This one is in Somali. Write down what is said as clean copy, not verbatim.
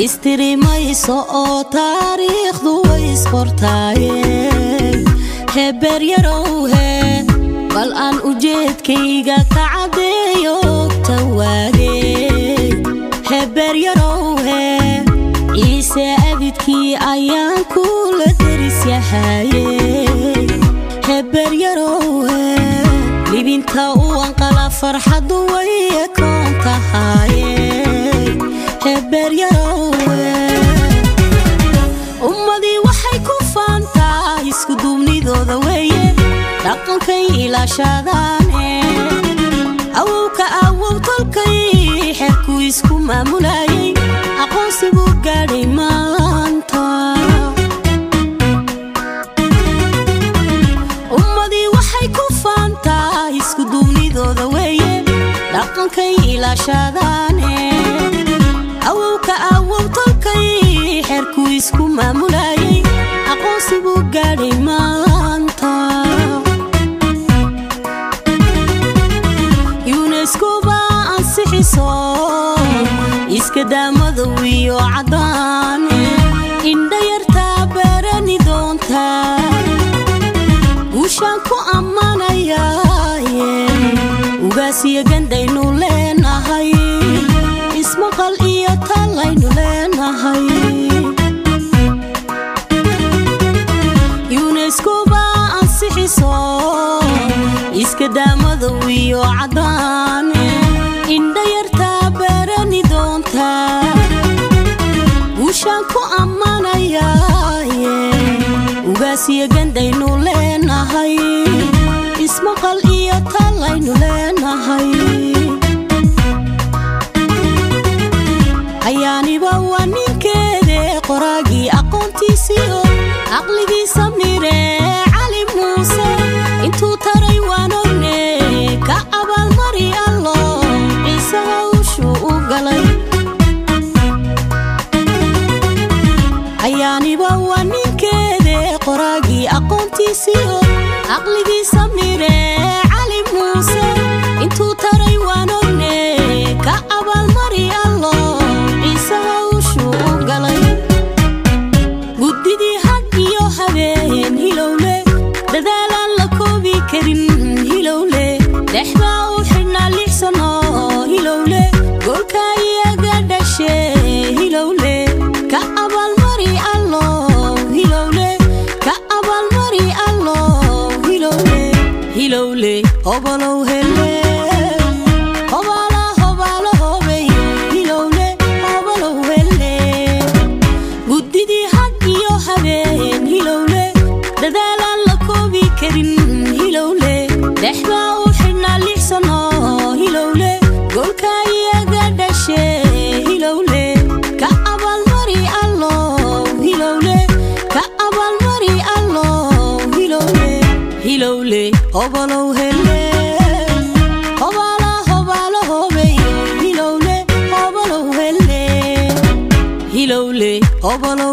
استري ما يسوء تاريخ ذو يسفرتاي هبر يروه بل أن أجد كيغا كعدي يوكتوادي هبر يروه إيسا أبدكي أيان كل درس يحاي هبر يروه لبنتا وانقلا فرحة ويكون تحاي هبر يروه أمدي وحي كفانتا يسكدومني ذو ذويه لقنكي إلى شاداني أوك أول طلقي حكو يسكو مامولاي أقوسي بوغاري مانتا أمدي وحي كفانتا يسكدومني ذو ذويه لقنكي إلى شاداني أوك أول طلقي حكو يسكو مامولاي أقوسي بوغاري مانتا يونسكوبا أنسحيسو إسكدا مذوي وعداني إن دايرتا براني دونتا وشانكو أمانا ياي وغاسي غندينو لنا هاي اسم قلقية تالاينو لنا هاي يونسكوبا أنسحيسو إسكدا مذوي وعداني إن دايرتا براني دونتا وشانكو أمانا ياي وغاسي غندينو لنا هاي اسم قلقية تالاينو لنا هاي ayaani bawaanin keede qoraagi aqoontiisiyo aqligii samnire cali muuse intuu taray waan ogne ka abaalmari allo ciisaha ushuu u galay ayaani bawaanin keede qoraagi aqoontiisiyo aqligii samnire cali muuse intuu taray waan ogne ka abaalmari allo gudidii had iyo habeen hilowle dadaalaan la koobi karin hilowle dhexdaa u xidhnaa 6 sano hilowle goolka iyaga dhashe hilowle ka abaalmari allo hilowle ka abaalmari allo hilowle hilowle hobalow hele dadaalaan la koobi karin hilowle dhexdaa u xidhnaa 6 sano hilowle goolka iyaga dhashe hilowle ka abaalmari allo hilowle ka abaalmari allo hilowle hilowle hobalow hele hobala hobeyo hilowle hobalow hele hilowle hobalow